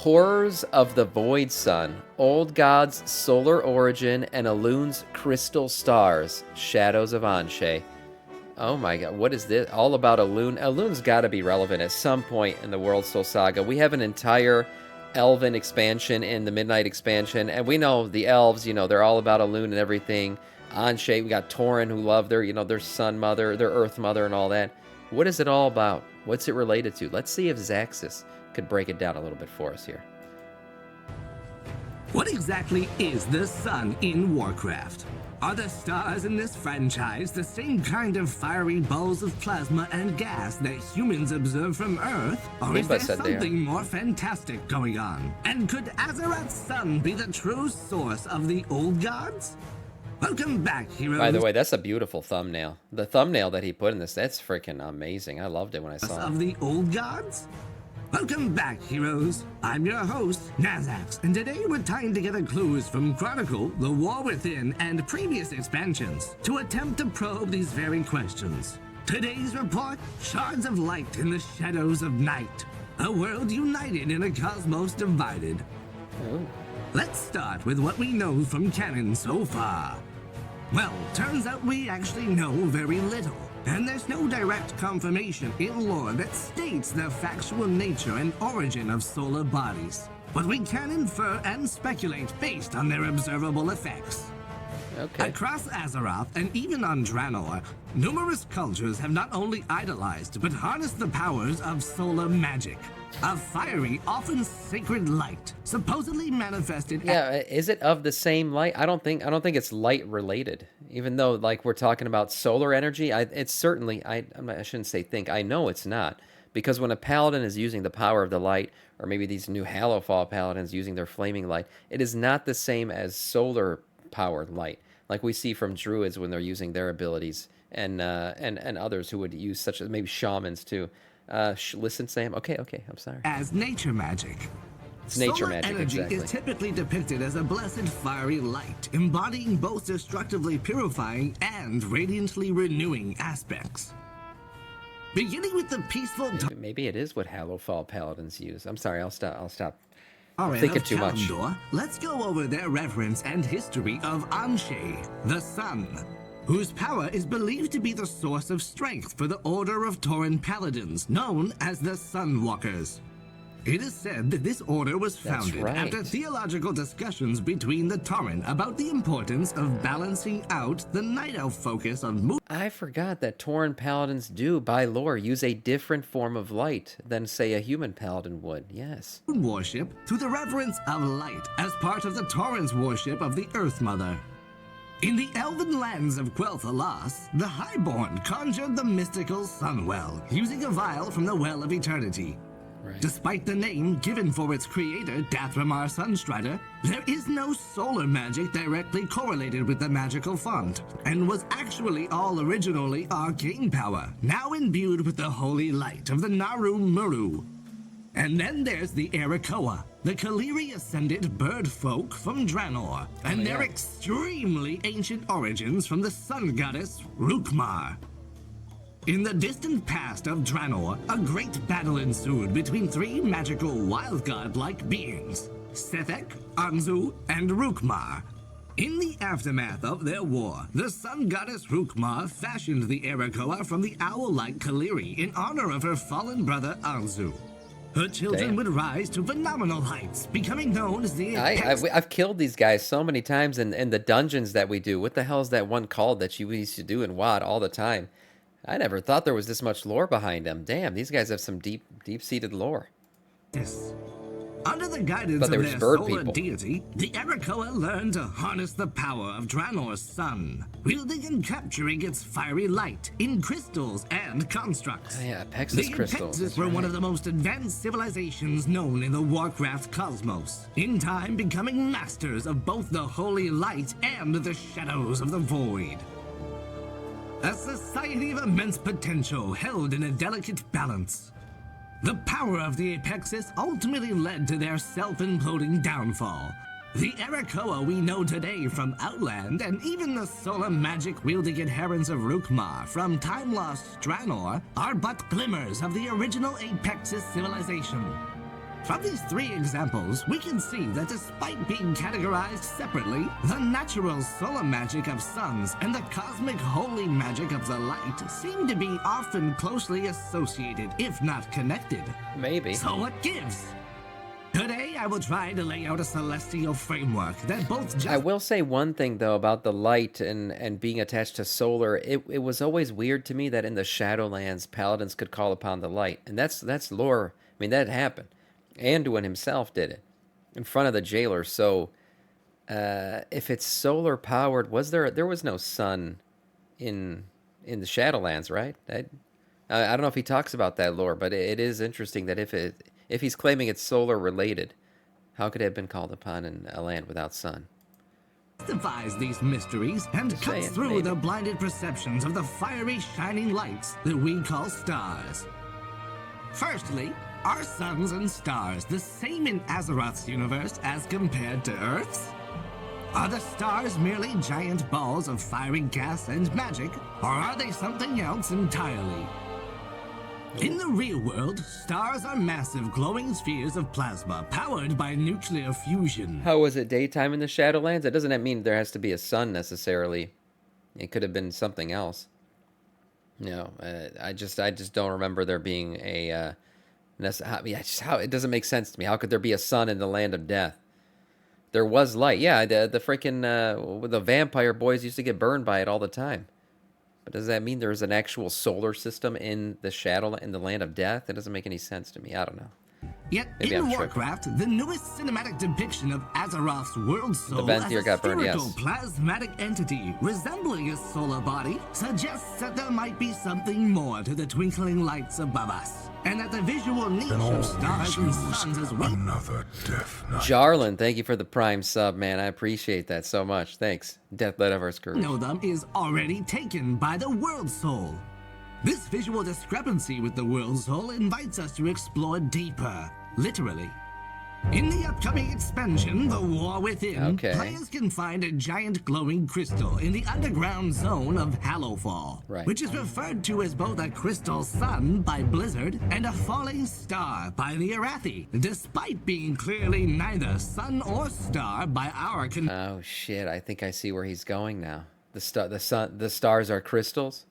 Horrors of the Void Sun, Old God's Solar Origin, and Elune's Crystal Stars, Shadows of Anshe. Oh my god, what is this? All about Elune? Elune's got to be relevant at some point in the World Soul Saga. We have an entire Elven expansion in the Midnight expansion, and we know the elves, you know, they're all about Elune and everything. Anshe, we got Tauren, who love their, you know, their sun mother, their earth mother, and all that. What is it all about? What's it related to? Let's see if Zaxxas could break it down a little bit for us here. What exactly is the sun in Warcraft? Are the stars in this franchise the same kind of fiery balls of plasma and gas that humans observe from Earth? Or is there something more fantastic going on? And could Azeroth's sun be the true source of the old gods? Welcome back, heroes. By the way, that's a beautiful thumbnail. The thumbnail that he put in this, that's freaking amazing. I loved it when I saw it. Of the old gods? Welcome back, heroes. I'm your host, Nazax, and today we're tying together clues from Chronicle, The War Within, and previous expansions to attempt to probe these very questions. Today's report, Shards of Light in the Shadows of Night. A world united in a cosmos divided. Oh. Let's start with what we know from canon so far. Well, turns out we actually know very little. And there's no direct confirmation in lore that states the factual nature and origin of solar bodies. But we can infer and speculate based on their observable effects. Okay. Across Azeroth and even on Draenor, numerous cultures have not only idolized but harnessed the powers of solar magic. A fiery, often sacred light, supposedly manifested. Yeah, is it of the same light? I don't think it's light related. Even though, like, we're talking about solar energy, it's certainly. I shouldn't say think. I know it's not, because when a paladin is using the power of the light, or maybe these new Hallowfall paladins using their flaming light, it is not the same as solar powered light, like we see from druids when they're using their abilities, and others who would use such as maybe shamans too. Listen, Sam. Okay, I'm sorry. As nature magic. It's nature Solar magic, energy exactly. is typically depicted as a blessed fiery light, embodying both destructively purifying and radiantly renewing aspects. Beginning with the peaceful... Maybe it is what Hallowfall paladins use. I'm sorry, I'll stop. Alright, thinking too much. Let's go over their reference and history of Anshe, the sun, whose power is believed to be the source of strength for the Order of Tauren Paladins, known as the Sunwalkers. It is said that this order was founded after theological discussions between the Tauren about the importance of balancing out the Night Elf focus on... I forgot that Tauren Paladins do, by lore, use a different form of light than, say, a human paladin would, yes. ...worship through the reverence of light as part of the Tauren's worship of the Earth Mother. In the elven lands of Quel'Thalas, the Highborn conjured the mystical Sunwell, using a vial from the Well of Eternity. Right. Despite the name given for its creator, Dathramar Sunstrider, there is no solar magic directly correlated with the magical font, and was actually all originally arcane power, now imbued with the holy light of the Naru Muru. And then there's the Erakoa, the Kaliri ascended bird folk from Draenor, and their extremely ancient origins from the sun goddess Rukmar. In the distant past of Draenor, a great battle ensued between three magical wild god-like beings, Sethek, Anzu, and Rukmar. In the aftermath of their war, the sun goddess Rukmar fashioned the Erakoa from the owl-like Kaliri in honor of her fallen brother Anzu. Her children would rise to phenomenal heights, becoming known as the... I've killed these guys so many times in the dungeons that we do. What the hell is that one called that you used to do in WoD all the time? I never thought there was this much lore behind them. Damn, these guys have some deep-seated lore. Yes. Under the guidance of their solar deity, the Erakoa learned to harness the power of Draenor's sun, wielding and capturing its fiery light in crystals and constructs. Oh, yeah, Apexis crystals. The Apexis were one of the most advanced civilizations known in the Warcraft cosmos, in time becoming masters of both the holy light and the shadows of the void. A society of immense potential held in a delicate balance. The power of the Apexis ultimately led to their self-imploding downfall. The Erakoa we know today from Outland, and even the solar magic-wielding adherents of Rukmar from time-lost Draenor, are but glimmers of the original Apexis civilization. From these three examples, we can see that despite being categorized separately, the natural solar magic of suns and the cosmic holy magic of the light seem to be often closely associated, if not connected. Maybe. So what gives? Today, I will try to lay out a celestial framework that both I will say one thing, though, about the light and being attached to solar. It was always weird to me that in the Shadowlands, paladins could call upon the light. And that's lore. I mean, that happened. Anduin himself did it in front of the jailer. So if it's solar powered, there was no sun in the Shadowlands, right? I don't know if he talks about that lore, but it is interesting that if he's claiming it's solar related, how could it have been called upon in a land without sun? Justifies these mysteries and Just cuts saying, through maybe. the blinded perceptions of the fiery shining lights that we call stars. Firstly, are suns and stars the same in Azeroth's universe as compared to Earth's? Are the stars merely giant balls of fiery gas and magic, or are they something else entirely? In the real world, stars are massive glowing spheres of plasma powered by nuclear fusion. How was it daytime in the Shadowlands? That doesn't mean there has to be a sun necessarily. It could have been something else. No, I just don't remember there being a. How it doesn't make sense to me. How could there be a sun in the land of death? There was light. Yeah, the freaking the vampire boys used to get burned by it all the time. But does that mean there's an actual solar system in the land of death? It doesn't make any sense to me. I don't know. Yet Maybe in I'm Warcraft, the newest cinematic depiction of Azeroth's world soul Venthyr as a got burned, spherical yes. plasmatic entity resembling a solar body suggests that there might be something more to the twinkling lights above us, and that the visual niche of stars and suns is well. Another death knight. Jarlin, thank you for the Prime sub, man. I appreciate that so much. Thanks. Death Let Ever Scourge. Know them is already taken by the world soul. This visual discrepancy with the world soul invites us to explore deeper, literally. In the upcoming expansion, The War Within, Okay. players can find a giant glowing crystal in the underground zone of Hallowfall, Right. which is referred to as both a crystal sun by Blizzard and a falling star by the Arathi, despite being clearly neither sun or star by our Oh shit! I think I see where he's going now. The stars are crystals.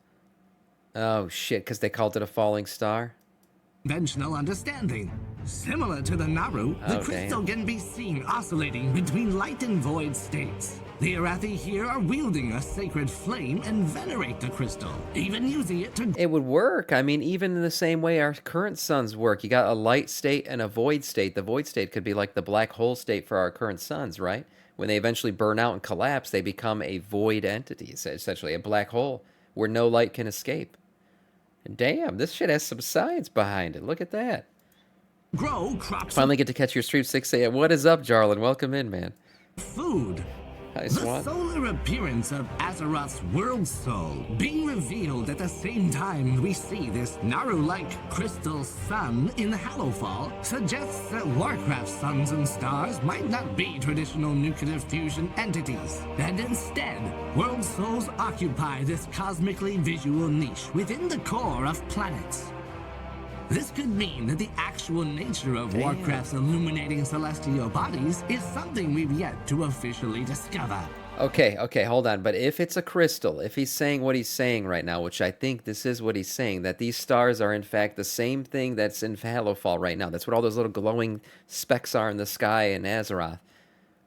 Oh shit! Because they called it a falling star. conventional understanding. Similar to the Naru, the Oh, crystal damn. can be seen oscillating between light and void states. The Arathi here are wielding a sacred flame and venerate the crystal, even using it to It would work. I mean, even in the same way our current suns work. You got a light state and a void state. The void state could be like the black hole state for our current suns, right? When they eventually burn out and collapse, they become a void entity, essentially a black hole where no light can escape. And damn, this shit has some science behind it. Look at that. grow crops Finally get to catch your stream 6 a.m. What is up, Jarlin? Welcome in, man. of food. Hi, The Swan. solar appearance of Azeroth's world soul being revealed at the same time we see this Naru-like crystal sun in Hallowfall suggests that Warcraft suns and stars might not be traditional nuclear fusion entities, and instead, world souls occupy this cosmically visual niche within the core of planets. This could mean that the actual nature of Damn. Warcraft's illuminating celestial bodies is something we've yet to officially discover. Okay, hold on. But if it's a crystal, if he's saying what he's saying right now, which I think this is what he's saying, that these stars are in fact the same thing that's in Hallowfall right now. That's what all those little glowing specks are in the sky in Azeroth.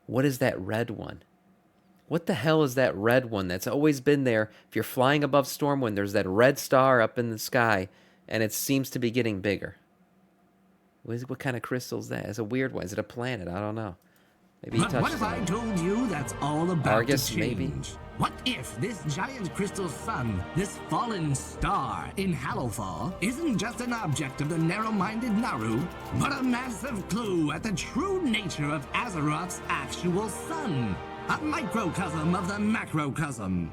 What is that red one? What the hell is that red one that's always been there? If you're flying above Stormwind, there's that red star up in the sky, and it seems to be getting bigger. What kind of crystal is that? It's a weird one. Is it a planet? I don't know. Maybe he But what touched if I it. told you that's all about Argus, to change? maybe? What if this giant crystal sun, this fallen star in Hallowfall, isn't just an object of the narrow-minded Naru, but a massive clue at the true nature of Azeroth's actual sun? A microcosm of the macrocosm.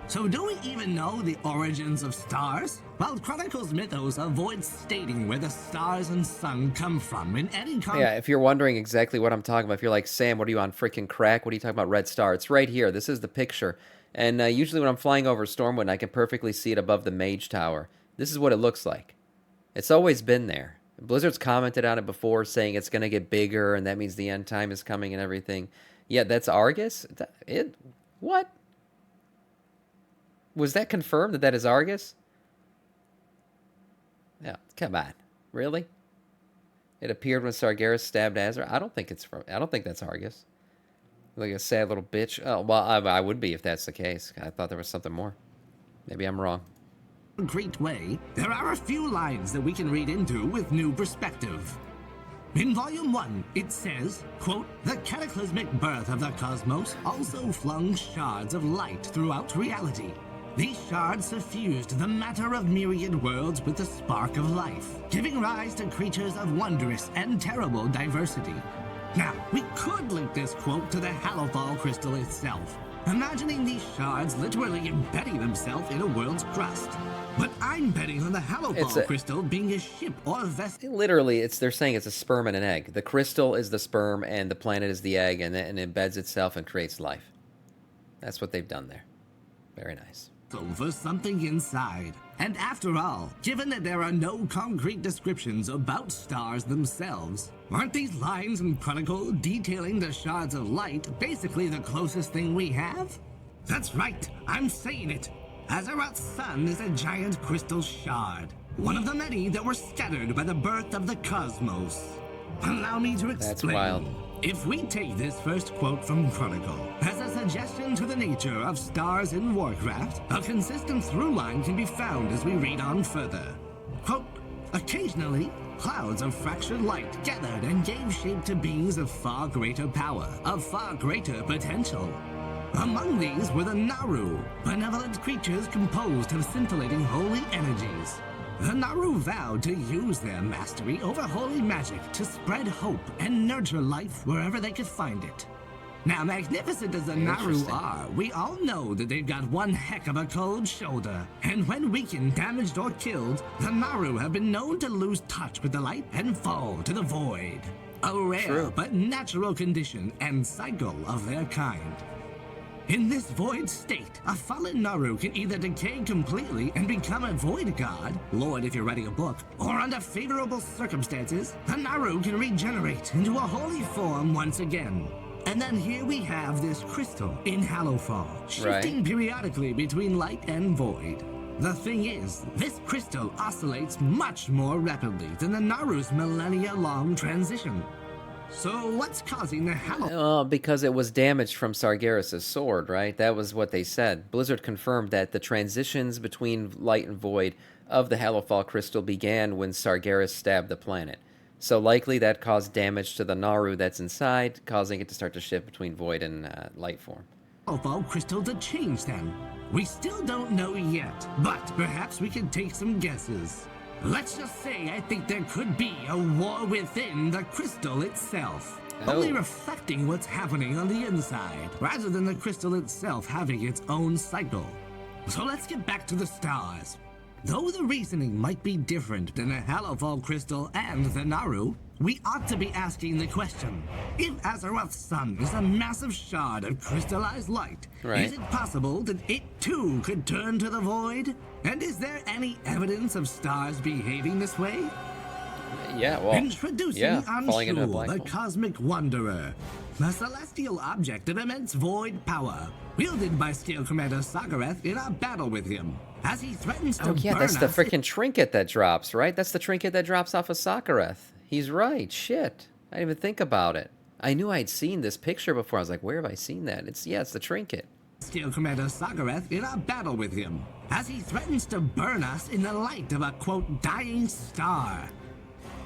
So do we even know the origins of stars? Well, Chronicles Mythos avoids stating where the stars and sun come from in any Yeah, if you're wondering exactly what I'm talking about, if you're like, Sam, what are you on freaking crack? What are you talking about, Red Star? It's right here. This is the picture. And usually when I'm flying over Stormwind, I can perfectly see it above the Mage Tower. This is what it looks like. It's always been there. Blizzard's commented on it before, saying it's going to get bigger, and that means the end time is coming and everything. Yeah, that's Argus? What? Was that confirmed that is Argus? Yeah, come on. Really? It appeared when Sargeras stabbed Azeroth? I don't think that's Argus. Like a sad little bitch. Oh, well, I would be if that's the case. I thought there was something more. Maybe I'm wrong. Great way, there are a few lines that we can read into with new perspective. In Volume 1, it says, quote, "The cataclysmic birth of the cosmos also flung shards of light throughout reality. These shards suffused the matter of myriad worlds with the spark of life, giving rise to creatures of wondrous and terrible diversity." Now, we could link this quote to the Hallowfall crystal itself, imagining these shards literally embedding themselves in a world's crust. But I'm betting on the Hallowfall crystal being a ship or a vessel. Literally, they're saying it's a sperm and an egg. The crystal is the sperm and the planet is the egg, and it embeds itself and creates life. That's what they've done there. Very nice. For something inside. And after all, given that there are no concrete descriptions about stars themselves, aren't these lines in Chronicle detailing the shards of light basically the closest thing we have? That's right, I'm saying it. Azeroth's sun is a giant crystal shard, one of the many that were scattered by the birth of the cosmos. Allow me to explain. That's wild. If we take this first quote from Chronicle as a suggestion to the nature of stars in Warcraft, a consistent through line can be found as we read on further. Quote, "Occasionally, clouds of fractured light gathered and gave shape to beings of far greater power, of far greater potential. Among these were the Naru, benevolent creatures composed of scintillating holy energies. The Naru vowed to use their mastery over holy magic to spread hope and nurture life wherever they could find it. Now, magnificent as the Naru are, we all know that they've got one heck of a cold shoulder. And when weakened, damaged, or killed, the Naru have been known to lose touch with the light and fall to the void. A rare but natural condition and cycle of their kind. In this void state, a fallen Naru can either decay completely and become a void god, Lord if you're writing a book, or under favorable circumstances, the Naru can regenerate into a holy form once again. And then here we have this crystal in Hallowfall, shifting periodically between light and void. The thing is, this crystal oscillates much more rapidly than the Naru's millennia-long transition. So what's causing the Hallowfall? Because it was damaged from Sargeras' sword, right? That was what they said. Blizzard confirmed that the transitions between light and void of the Hallowfall crystal began when Sargeras stabbed the planet. So likely that caused damage to the Naru that's inside, causing it to start to shift between void and light form. Hallowfall crystal to change then? We still don't know yet, but perhaps we can take some guesses. Let's just say I think there could be a war within the crystal itself. Only reflecting what's happening on the inside, rather than the crystal itself having its own cycle. So let's get back to the stars. Though the reasoning might be different than the Hallowfall crystal and the Naru, we ought to be asking the question, if Azeroth's sun is a massive shard of crystallized light, is it possible that it too could turn to the void? And is there any evidence of stars behaving this way? Yeah, well, Introducing Anshu, the Cosmic Wanderer, a celestial object of immense void power, wielded by Scale Commander Sagareth in our battle with him, as he threatens to burn us. Oh yeah, that's the freaking trinket that drops, right? That's the trinket that drops off of Sagareth. He's right, shit. I didn't even think about it. I knew I'd seen this picture before. I was like, where have I seen that? It's the trinket. Scale Commander Sagareth in our battle with him, as he threatens to burn us in the light of a, quote, dying star.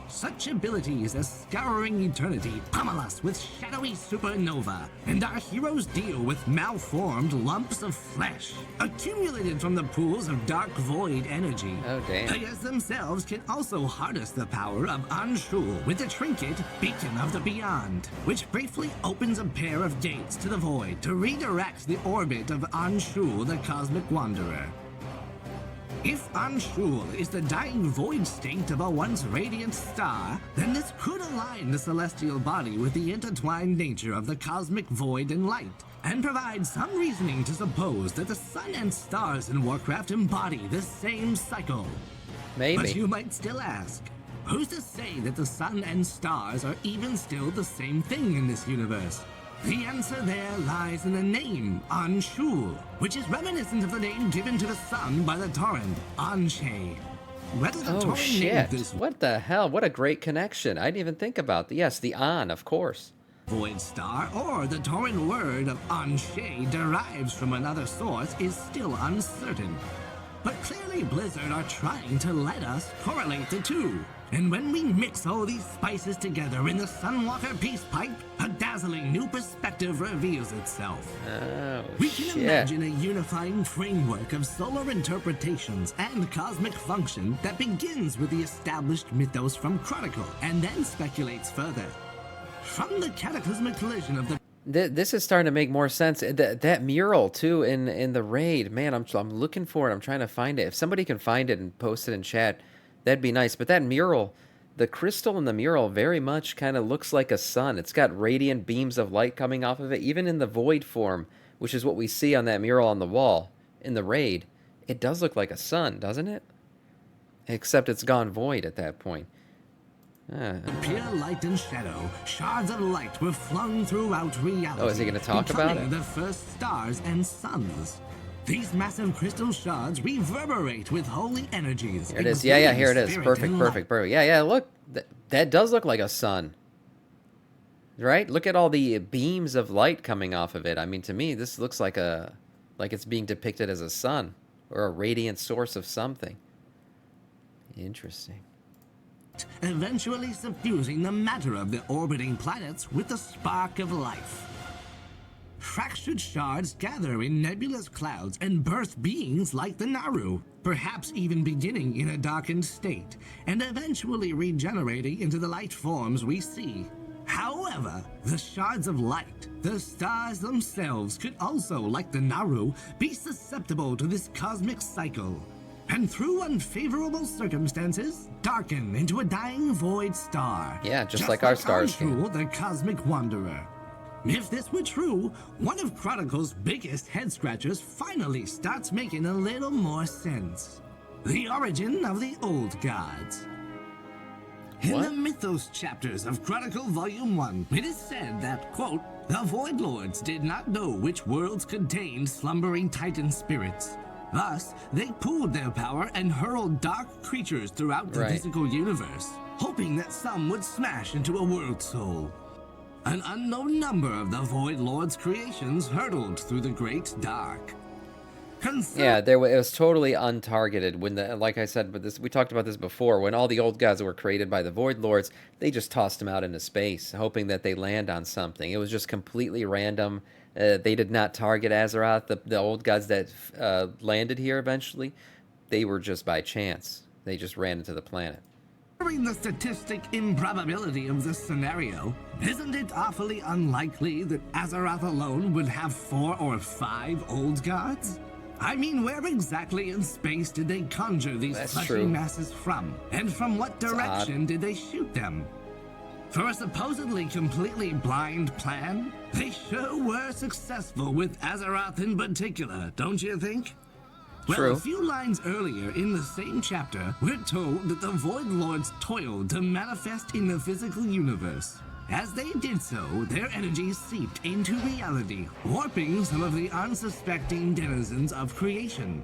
Such abilities as Scouring Eternity pummel us with shadowy supernova, and our heroes deal with malformed lumps of flesh, accumulated from the pools of dark void energy. Oh, damn. Players themselves can also harness the power of Anshu with the trinket Beacon of the Beyond, which briefly opens a pair of gates to the void to redirect the orbit of Anshu, the Cosmic Wanderer. If Anshul is the dying void state of a once radiant star, then this could align the celestial body with the intertwined nature of the cosmic void and light, and provide some reasoning to suppose that the sun and stars in Warcraft embody the same cycle. Maybe. But you might still ask, Who's to say that the sun and stars are even still the same thing in this universe? The answer there lies in the name, Anshul, which is reminiscent of the name given to the sun by the torrent, Anshe. Whether the Oh torrent shit! named this What the hell? What a great connection! I didn't even think about that. Yes, the An, of course. void star or the torrent word of Anshe derives from another source is still uncertain. But clearly Blizzard are trying to let us correlate the two. And when we mix all these spices together in the Sunwalker peace pipe, a dazzling new perspective reveals itself. Oh, We can shit. imagine a unifying framework of solar interpretations and cosmic function that begins with the established mythos from Chronicle and then speculates further. From the cataclysmic collision of the This is starting to make more sense. That mural too in the raid, man. I'm looking for it. I'm trying to find it. If somebody can find it and post it in chat, that'd be nice. But that mural, the crystal in the mural, very much kind of looks like a sun. It's got radiant beams of light coming off of it, even in the void form, which is what we see on that mural on the wall in the raid. It does look like a sun, doesn't it? Except it's gone void at that point. pure light and shadow, shards of light were flung throughout reality. Oh, is he gonna talk about becoming it? the first stars and suns. These massive crystal shards reverberate with holy energies. Here it is. Yeah, here it is. exuding Perfect, spirit and perfect, perfect. Yeah, look. That does look like a sun. Right? Look at all the beams of light coming off of it. I mean, to me, this looks like it's being depicted as a sun or a radiant source of something. Interesting. light, eventually suffusing the matter of the orbiting planets with the spark of life. Fractured shards gather in nebulous clouds and birth beings like the Naru, perhaps even beginning in a darkened state, and eventually regenerating into the light forms we see. However, the shards of light, the stars themselves, could also, like the Naru, be susceptible to this cosmic cycle, and through unfavorable circumstances, darken into a dying void star. Yeah, just like our stars can. Anshul, the cosmic wanderer. If this were true, one of Chronicle's biggest head-scratchers finally starts making a little more sense. The origin of the old gods. In What? the Mythos chapters of Chronicle Volume 1, it is said that, quote, the Void Lords did not know which worlds contained slumbering Titan spirits. Thus, they pooled their power and hurled dark creatures throughout the Right. physical universe, hoping that some would smash into a world soul. An unknown number of the Void Lord's creations hurtled through the Great Dark. Yeah, it was totally untargeted when like I said, but we talked about this before. When all the old gods were created by the Void Lords, they just tossed them out into space, hoping that they land on something. It was just completely random. They did not target Azeroth. The old gods that landed here eventually, they were just by chance. They just ran into the planet. Considering the statistic improbability of this scenario, isn't it awfully unlikely that Azeroth alone would have 4 or 5 old gods? I mean, where exactly in space did they conjure these That's fleshy true. masses from? And from what direction did they shoot them? For a supposedly completely blind plan, they sure were successful with Azeroth in particular, don't you think? Well, True. a few lines earlier in the same chapter, we're told that the Void Lords toiled to manifest in the physical universe. As they did so, their energies seeped into reality, warping some of the unsuspecting denizens of creation.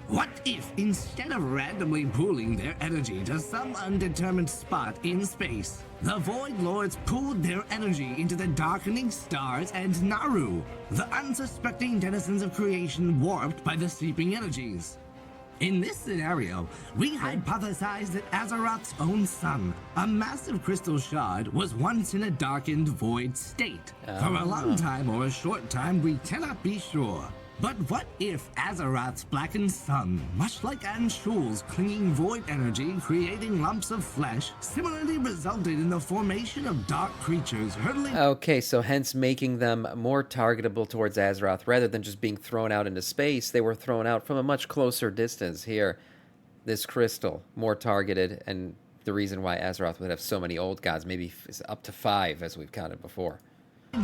What if, instead of randomly pooling their energy to some undetermined spot in space, the Void Lords pooled their energy into the darkening stars and Naru, the unsuspecting denizens of creation warped by the seeping energies? In this scenario, we hypothesize that Azeroth's own sun, a massive crystal shard, was once in a darkened void state. For a long time or a short time, we cannot be sure. But what if Azeroth's blackened sun, much like Anshul's clinging void energy creating lumps of flesh, similarly resulted in the formation of dark creatures hurtling Okay, so hence making them more targetable towards Azeroth rather than just being thrown out into space. They were thrown out from a much closer distance here. This crystal, more targeted, and the reason why Azeroth would have so many old gods, maybe up to 5 as we've counted before.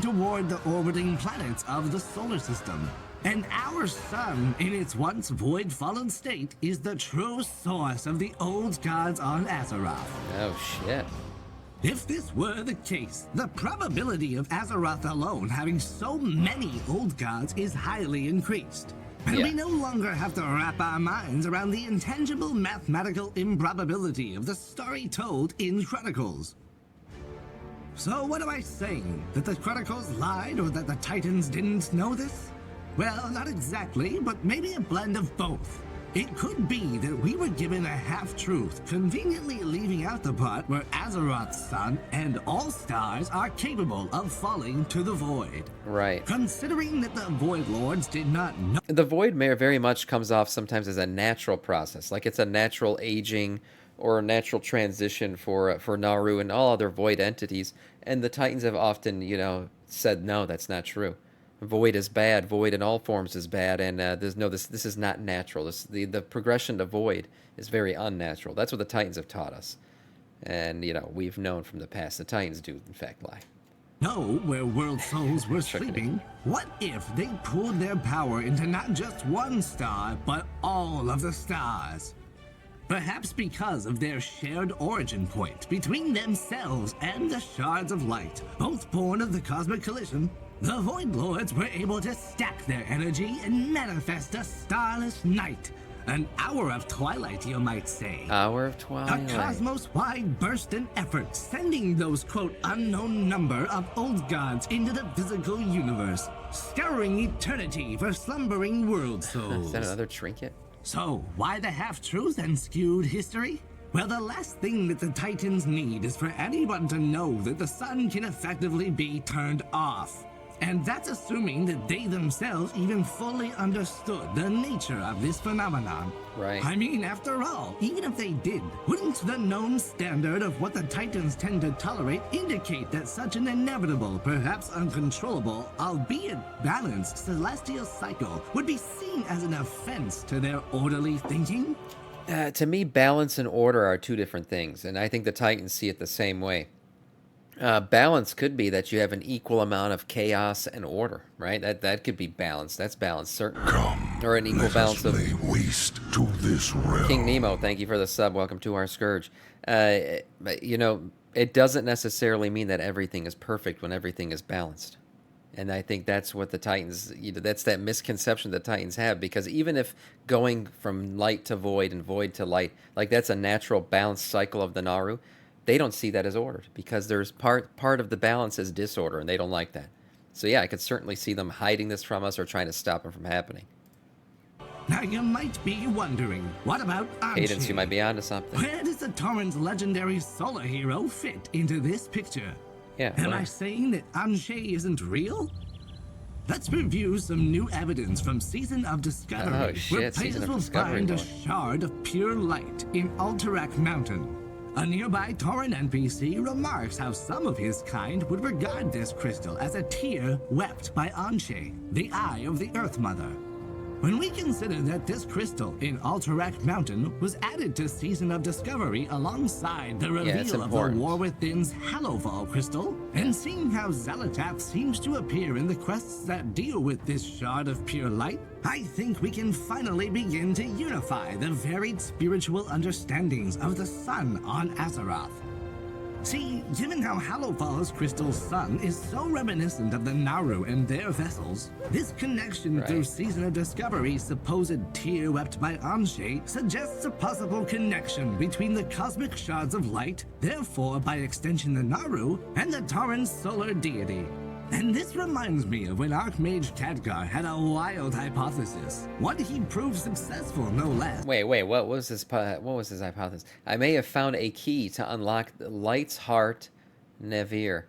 toward the orbiting planets of the solar system. And our sun, in its once void-fallen state, is the true source of the old gods on Azeroth. Oh, shit. If this were the case, the probability of Azeroth alone having so many old gods is highly increased. And Yeah. we no longer have to wrap our minds around the intangible mathematical improbability of the story told in Chronicles. So what am I saying? That the Chronicles lied or that the Titans didn't know this? Well, not exactly, but maybe a blend of both. It could be that we were given a half-truth, conveniently leaving out the part where Azeroth's sun and all stars are capable of falling to the void. Right. Considering that the Void Lords did not know... The void very much comes off sometimes as a natural process, like it's a natural aging or a natural transition for Naru and all other void entities. And the Titans have often, said no, that's not true. Void is bad. Void in all forms is bad, and this is not natural. The progression to void is very unnatural. That's what the Titans have taught us, and we've known from the past the Titans do in fact lie. know where world souls were sleeping, what if they poured their power into not just one star, but all of the stars? Perhaps because of their shared origin point between themselves and the Shards of Light, both born of the cosmic collision, the Void Lords were able to stack their energy and manifest a starless night. An hour of twilight, you might say. Hour of twilight. A cosmos-wide burst in effort, sending those, quote, unknown number of old gods into the physical universe, scouring eternity for slumbering world souls. Is that another trinket? So, why the half-truth and skewed history? Well, the last thing that the Titans need is for anyone to know that the sun can effectively be turned off. And that's assuming that they themselves even fully understood the nature of this phenomenon. Right. I mean, after all, even if they did, wouldn't the known standard of what the Titans tend to tolerate indicate that such an inevitable, perhaps uncontrollable, albeit balanced celestial cycle would be seen as an offense to their orderly thinking? To me, balance and order are two different things, and I think the Titans see it the same way. Balance could be that you have an equal amount of chaos and order, right? That could be balance. That's balance, certainly. Come, or an equal let balance us of lay waste to this realm. King Nemo. Thank you for the sub. Welcome to our Scourge. It doesn't necessarily mean that everything is perfect when everything is balanced. And I think that's what the Titans, that's that misconception the Titans have, because even if going from light to void and void to light, like that's a natural balanced cycle of the Naru, they don't see that as ordered, because there's part of the balance is disorder, and they don't like that. So yeah, I could certainly see them hiding this from us or trying to stop it from happening. Now you might be wondering, what about Anshe? Cadence, you might be onto something. Where does the Torrent's legendary solar hero fit into this picture? Yeah. Am where? I saying that Anshe isn't real? Let's review some new evidence from Season of Discovery, Oh, shit, where Season players of will Discovery, find a boy. shard of pure light in Alterac Mountain. A nearby Torrent NPC remarks how some of his kind would regard this crystal as a tear wept by Anshe, the eye of the Earth Mother. When we consider that this crystal in Alterac Mountain was added to Season of Discovery alongside the Yeah, it's reveal of the important. War Within's Hallowfall crystal, and seeing how Xalatath seems to appear in the quests that deal with this shard of pure light, I think we can finally begin to unify the varied spiritual understandings of the sun on Azeroth. See, given how Hallowfall's crystal sun is so reminiscent of the Naru and their vessels, this connection Right. through Season of Discovery's supposed tear wept by Anshe suggests a possible connection between the cosmic shards of light, therefore by extension the Naru, and the Torrent's solar deity. And this reminds me of when Archmage Khadgar had a wild hypothesis. One he proved successful, no less. Wait, what was his hypothesis? I may have found a key to unlock the Light's Heart Nevir.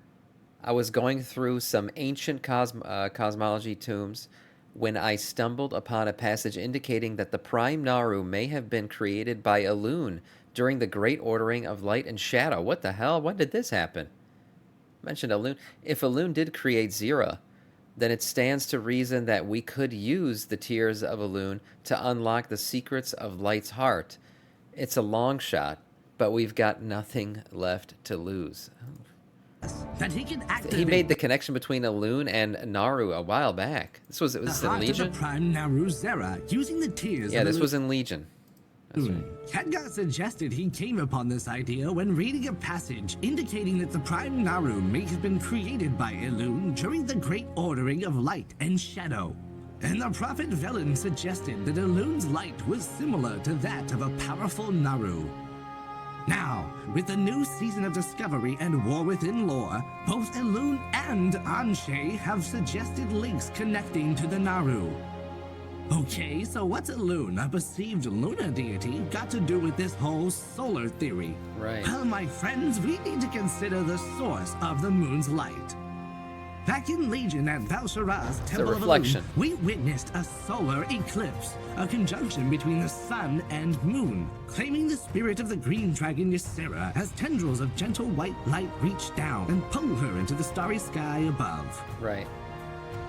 I was going through some ancient cosmology tombs when I stumbled upon a passage indicating that the Prime Naru may have been created by Elune during the Great Ordering of Light and Shadow. What the hell? When did this happen? Mentioned Elune. If Elune did create Zira, then it stands to reason that we could use the tears of Elune to unlock the secrets of Light's Heart. It's a long shot, but we've got nothing left to lose. that he can activate. He made the connection between Elune and Naru a while back. This was in heart Legion? of the Prime Naru Zera using the tears. Yeah, of this Elune. was in Legion. That's right. Khadgar suggested he came upon this idea when reading a passage indicating that the Prime Naru may have been created by Elune during the Great Ordering of Light and Shadow. And the Prophet Velen suggested that Elune's light was similar to that of a powerful Naru. Now, with the new season of Discovery and War Within lore, both Elune and Anshe have suggested links connecting to the Naru. Okay, so what's Elune, a perceived lunar deity, got to do with this whole solar theory? Right. Well, my friends, we need to consider the source of the moon's light. Back in Legion at Val'Sharah's Temple of reflection. Elune, we witnessed a solar eclipse, a conjunction between the sun and moon, claiming the spirit of the green dragon Ysera as tendrils of gentle white light reach down and pull her into the starry sky above. Right.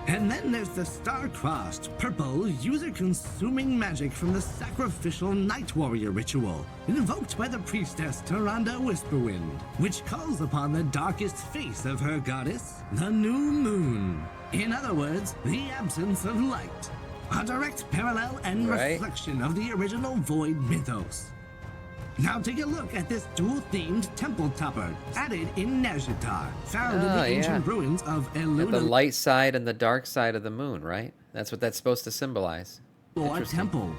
And then there's the star-crossed, purple, user-consuming magic from the sacrificial Night Warrior ritual, invoked by the priestess Tyrande Whisperwind, which calls upon the darkest face of her goddess, the new moon. In other words, the absence of light. A direct parallel and reflection of the original Void mythos. Now take a look at this dual-themed temple topper, added in Nazjatar, found in the ancient ruins of Elune. The light side and the dark side of the moon, right? That's what that's supposed to symbolize. Or temple.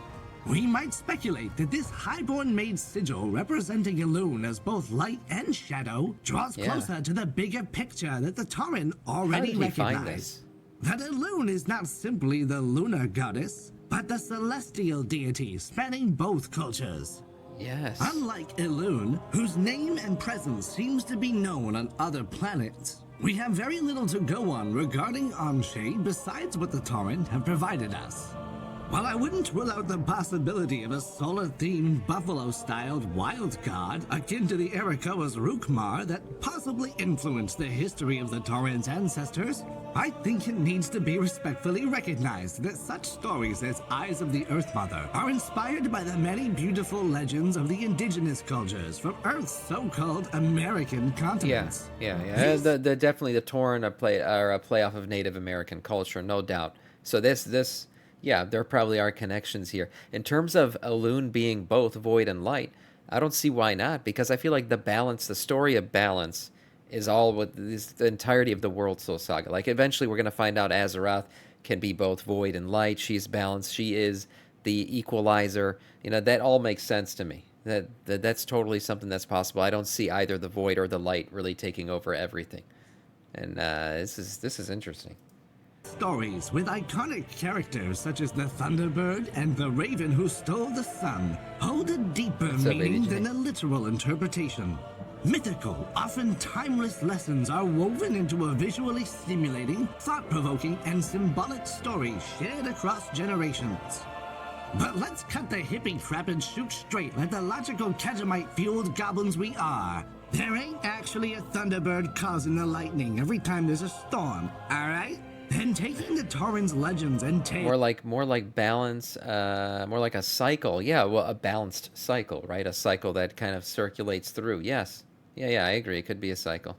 We might speculate that this highborn-made sigil representing Elune as both light and shadow draws closer to the bigger picture that the Tauren already recognized. That Elune is not simply the lunar goddess, but the celestial deity spanning both cultures. Yes. Unlike Elune, whose name and presence seems to be known on other planets, we have very little to go on regarding Anshe besides what the Tauren have provided us. While I wouldn't rule out the possibility of a solar-themed buffalo-styled wild god akin to the Arakoa's Rukmar that possibly influenced the history of the Tauren's ancestors, I think it needs to be respectfully recognized that such stories as Eyes of the Earth Mother are inspired by the many beautiful legends of the indigenous cultures from Earth's so-called American continents. Yeah. Definitely the Tauren are a play off of Native American culture, no doubt. So this. Yeah, there probably are connections here. In terms of Elune being both void and light, I don't see why not, because I feel like the story of balance is all what the entirety of the World Soul Saga. Like, eventually we're going to find out Azeroth can be both void and light. She's balanced. She is the equalizer. You know, that all makes sense to me. That's totally something that's possible. I don't see either the void or the light really taking over everything. And this is interesting. Stories with iconic characters such as the Thunderbird and the Raven who stole the sun hold a deeper meaning than a literal interpretation. Mythical, often timeless lessons are woven into a visually stimulating, thought-provoking, and symbolic story shared across generations. But let's cut the hippie crap and shoot straight like the logical Kajamite-fueled goblins we are. There ain't actually a Thunderbird causing the lightning every time there's a storm, alright? Then taking the Tauren's legends and tales... More like balance, more like a cycle. Yeah, well, a balanced cycle, right? A cycle that kind of circulates through. Yes. Yeah, I agree. It could be a cycle.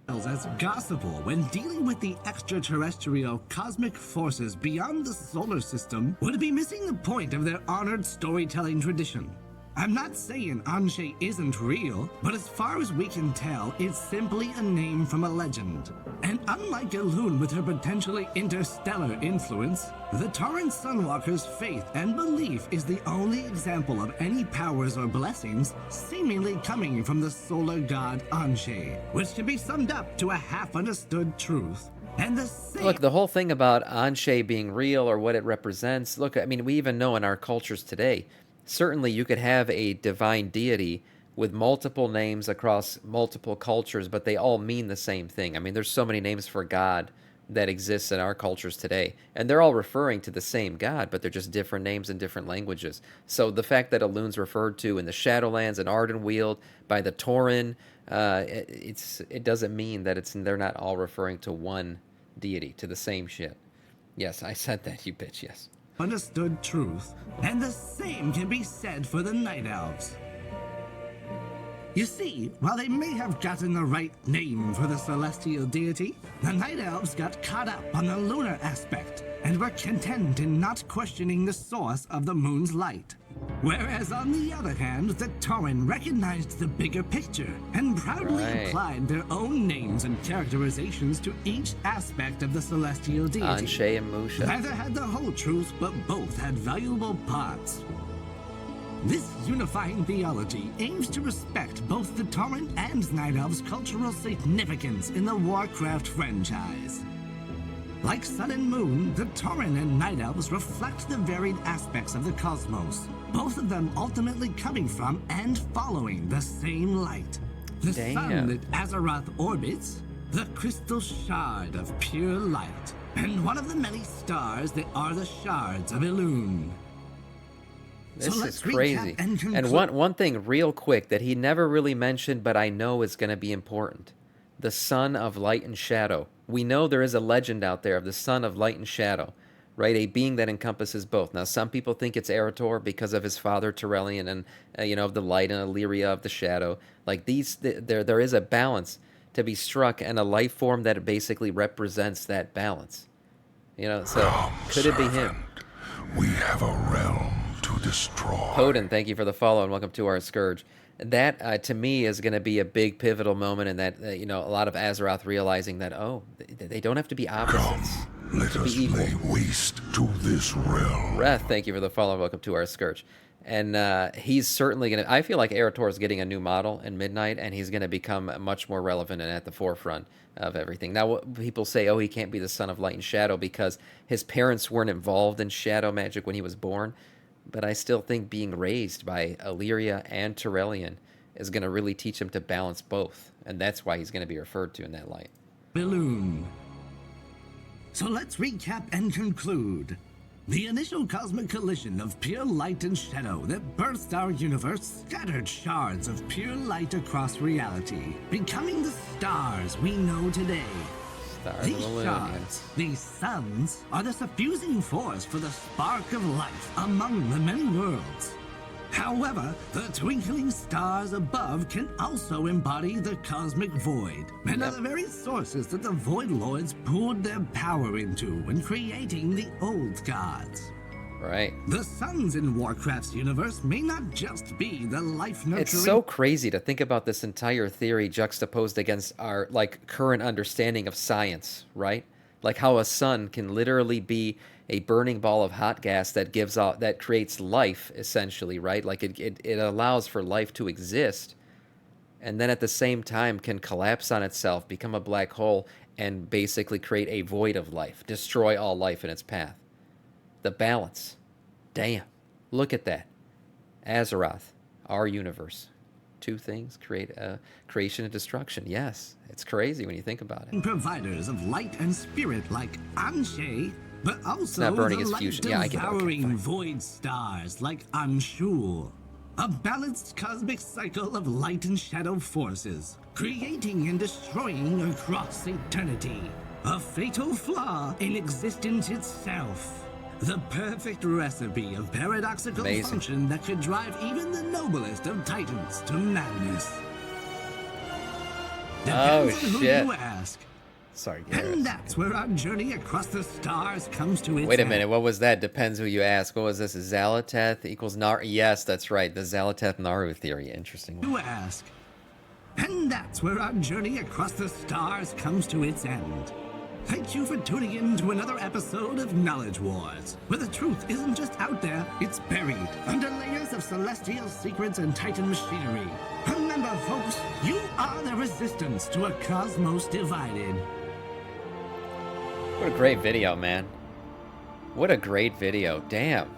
...as gospel when dealing with the extraterrestrial cosmic forces beyond the solar system would be missing the point of their honored storytelling tradition. I'm not saying Anshe isn't real, but as far as we can tell, it's simply a name from a legend. And unlike Elune with her potentially interstellar influence, the Tauren Sunwalker's faith and belief is the only example of any powers or blessings seemingly coming from the solar god Anshe, which can be summed up to a half-understood truth. And Look, the whole thing about Anshe being real or what it represents, look, I mean, we even know in our cultures today, certainly you could have a divine deity with multiple names across multiple cultures, but they all mean the same thing. I mean, there's so many names for God that exists in our cultures today, and they're all referring to the same God, but they're just different names in different languages. So the fact that Elune's referred to in the Shadowlands and Ardenweald by the Tauren, it doesn't mean that they're not all referring to one deity, to the same shit. Yes, I said that, you bitch, yes. Understood truth, and the same can be said for the Night Elves. You see, while they may have gotten the right name for the celestial deity, the Night Elves got caught up on the lunar aspect and were content in not questioning the source of the moon's light. Whereas on the other hand, the Tauren recognized the bigger picture and proudly applied their own names and characterizations to each aspect of the celestial deity. Anshe and Musha. Neither had the whole truth, but both had valuable parts. This unifying theology aims to respect both the Tauren and Night Elves' cultural significance in the Warcraft franchise. Like Sun and Moon, the Tauren and Night Elves reflect the varied aspects of the cosmos, both of them ultimately coming from and following the same light. The sun that Azeroth orbits, the crystal shard of pure light, and one of the many stars that are the Shards of Elune. This is crazy. And one thing real quick that he never really mentioned, but I know is going to be important. The Son of Light and Shadow. We know there is a legend out there of the Son of Light and Shadow, right? A being that encompasses both. Now, some people think it's Eretor because of his father Turelion and, of the light, and Illyria of the shadow. Like there is a balance to be struck, and a life form that basically represents that balance. So could it be him? We have a realm to destroy. Podin, thank you for the follow and welcome to our Scourge. That to me is going to be a big pivotal moment in that a lot of Azeroth realizing that they don't have to be opposites. Let us lay waste to this realm. Wrath, thank you for the follow and welcome to our Scourge. And he's certainly going to... I feel like Eretor is getting a new model in Midnight, and he's going to become much more relevant and at the forefront of everything. Now, people say, he can't be the Son of Light and Shadow because his parents weren't involved in shadow magic when he was born. But I still think being raised by Illyria and Turelion is going to really teach him to balance both. And that's why he's going to be referred to in that light. Elune. So let's recap and conclude. The initial cosmic collision of pure light and shadow that birthed our universe scattered shards of pure light across reality, becoming the stars we know today. These shards, these suns, are the suffusing force for the spark of life among the many worlds. However, the twinkling stars above can also embody the cosmic void, and are the very sources that the Void Lords poured their power into when creating the old gods. Right. The suns in Warcraft's universe may not just be the life-nurturing... It's so crazy to think about this entire theory juxtaposed against our, current understanding of science, right? Like how a sun can literally be a burning ball of hot gas that that creates life, essentially, right? Like it allows for life to exist, and then at the same time can collapse on itself, become a black hole, and basically create a void of life, destroy all life in its path. The balance. Damn. Look at that. Azeroth, our universe. Two things, creation and destruction. Yes, it's crazy when you think about it. Providers of light and spirit like Anshe, but also not burning the his fusion. Yeah, I get it. Okay, fine. Void stars like Anshul. A balanced cosmic cycle of light and shadow forces, creating and destroying across eternity. A fatal flaw in existence itself. The perfect recipe of paradoxical function that could drive even the noblest of titans to madness. Depends on who you ask. Sorry, and that's where our journey across the stars comes to its Wait a minute, what was that? Depends who you ask. What was this? Zalateth equals Naru? Yes, that's right. The Zalateth-Naru theory. Interesting one. You ask. And that's where our journey across the stars comes to its end. Thank you for tuning in to another episode of Knowledge Wars, where the truth isn't just out there, it's buried under layers of celestial secrets and titan machinery. Remember, folks, you are the resistance to a cosmos divided. What a great video, man. What a great video. Damn.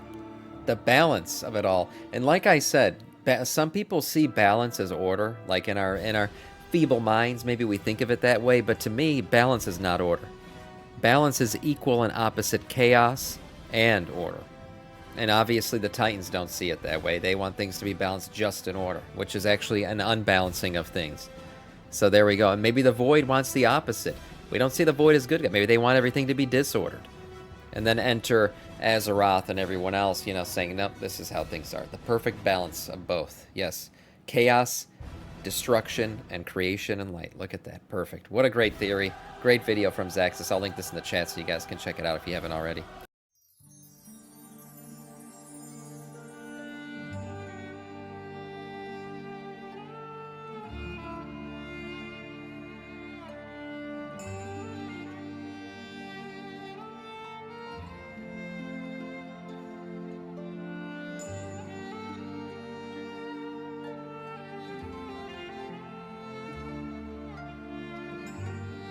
The balance of it all. And like I said, some people see balance as order, like in our feeble minds, maybe we think of it that way, but to me, balance is not order. Balance is equal and opposite chaos and order. And obviously the Titans don't see it that way. They want things to be balanced just in order, which is actually an unbalancing of things. So there we go. And maybe the Void wants the opposite. We don't see the Void as good. Maybe they want everything to be disordered. And then enter Azeroth and everyone else, saying, nope, this is how things are. The perfect balance of both. Yes. Chaos destruction and creation and light. Look at that. Perfect. What a great theory. Great video from Zaxxas. I'll link this in the chat so you guys can check it out if you haven't already.